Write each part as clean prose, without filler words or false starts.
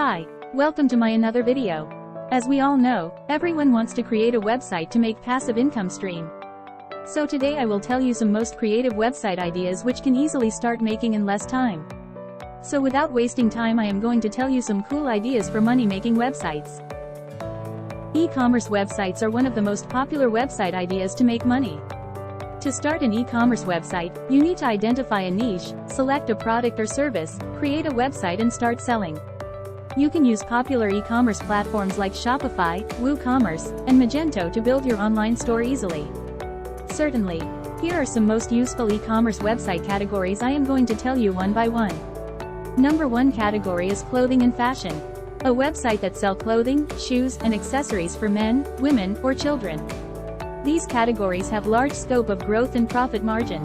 Hi, welcome to my another video. As we all know, everyone wants to create a website to make passive income stream. So today I will tell you some most creative website ideas which can easily start making in less time. So without wasting time, I am going to tell you some cool ideas for money-making websites. E-commerce websites are one of the most popular website ideas to make money. To start an e-commerce website, you need to identify a niche, select a product or service, create a website and start selling. You can use popular e-commerce platforms like Shopify, WooCommerce, and Magento to build your online store easily. Certainly. Here are some most useful e-commerce website categories I am going to tell you one by one. Number 1 category is clothing and fashion. A website that sells clothing, shoes, and accessories for men, women, or children. These categories have large scope of growth and profit margin.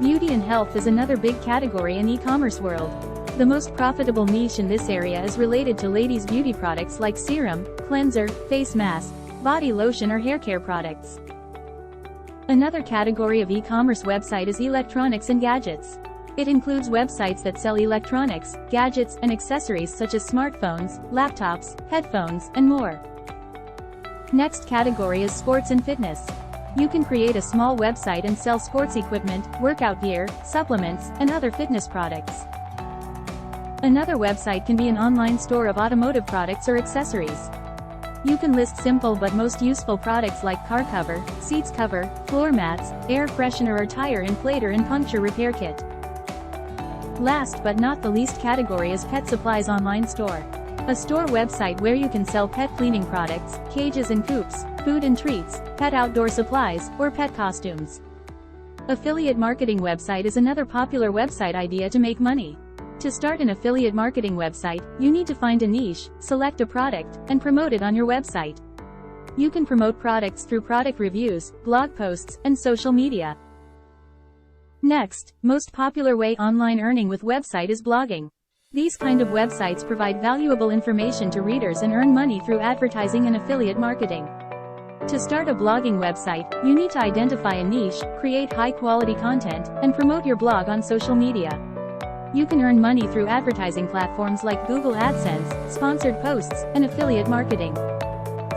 Beauty and health is another big category in e-commerce world. The most profitable niche in this area is related to ladies' beauty products like serum, cleanser, face mask, body lotion or hair care products. Another category of e-commerce website is electronics and gadgets. It includes websites that sell electronics, gadgets, and accessories such as smartphones, laptops, headphones, and more. Next category is sports and fitness. You can create a small website and sell sports equipment, workout gear, supplements, and other fitness products. Another website can be an online store of automotive products or accessories. You can list simple but most useful products like car cover, seats cover, floor mats, air freshener or tire inflator and puncture repair kit. Last but not the least category is pet supplies online store. A store website where you can sell pet cleaning products, cages and coops, food and treats, pet outdoor supplies, or pet costumes. Affiliate marketing website is another popular website idea to make money. To start an affiliate marketing website, you need to find a niche, select a product, and promote it on your website. You can promote products through product reviews, blog posts, and social media. Next, most popular way online earning with website is blogging. These kind of websites provide valuable information to readers and earn money through advertising and affiliate marketing. To start a blogging website, you need to identify a niche, create high-quality content, and promote your blog on social media. You can earn money through advertising platforms like Google AdSense, sponsored posts, and affiliate marketing.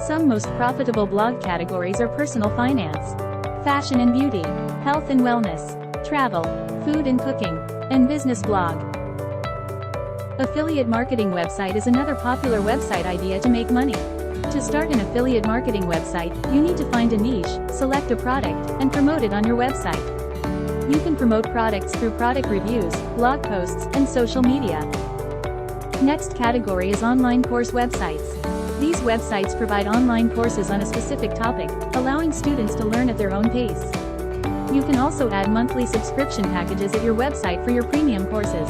Some most profitable blog categories are personal finance, fashion and beauty, health and wellness, travel, food and cooking, and business blog. Affiliate marketing website is another popular website idea to make money. To start an affiliate marketing website, you need to find a niche, select a product, and promote it on your website. You can promote products through product reviews, blog posts, and social media. Next category is online course websites. These websites provide online courses on a specific topic, allowing students to learn at their own pace. You can also add monthly subscription packages at your website for your premium courses.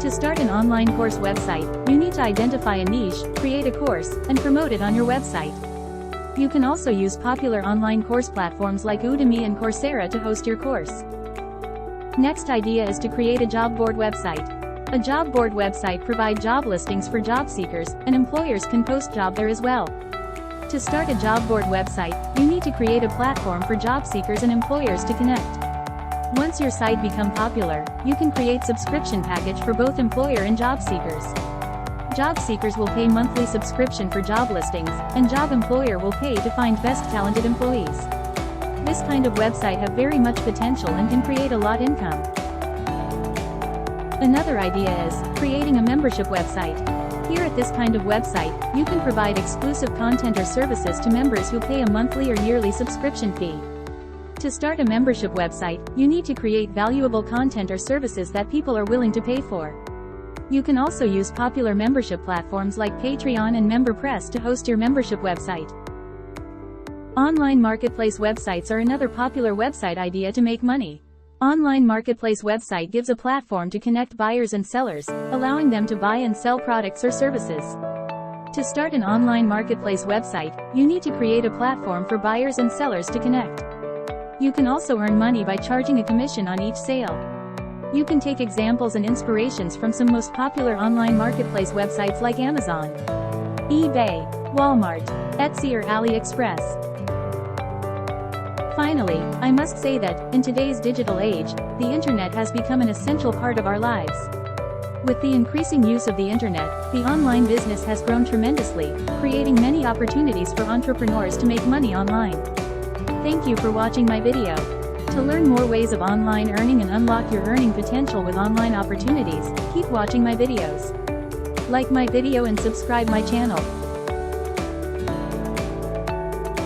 To start an online course website, you need to identify a niche, create a course, and promote it on your website. You can also use popular online course platforms like Udemy and Coursera to host your course. Next idea is to create a job board website. A job board website provides job listings for job seekers, and employers can post job there as well. To start a job board website, you need to create a platform for job seekers and employers to connect. Once your site becomes popular, you can create subscription package for both employer and job seekers. Job seekers will pay monthly subscription for job listings, and job employer will pay to find best talented employees. This kind of website have very much potential and can create a lot income. Another idea is creating a membership website. Here at this kind of website, you can provide exclusive content or services to members who pay a monthly or yearly subscription fee. To start a membership website, you need to create valuable content or services that people are willing to pay for. You can also use popular membership platforms like Patreon and MemberPress to host your membership website. Online marketplace websites are another popular website idea to make money. Online marketplace website gives a platform to connect buyers and sellers, allowing them to buy and sell products or services. To start an online marketplace website, you need to create a platform for buyers and sellers to connect. You can also earn money by charging a commission on each sale. You can take examples and inspirations from some most popular online marketplace websites like Amazon, eBay, Walmart, Etsy or AliExpress. Finally, I must say that, in today's digital age, the internet has become an essential part of our lives. With the increasing use of the internet, the online business has grown tremendously, creating many opportunities for entrepreneurs to make money online. Thank you for watching my video. To learn more ways of online earning and unlock your earning potential with online opportunities, keep watching my videos. Like my video and subscribe my channel.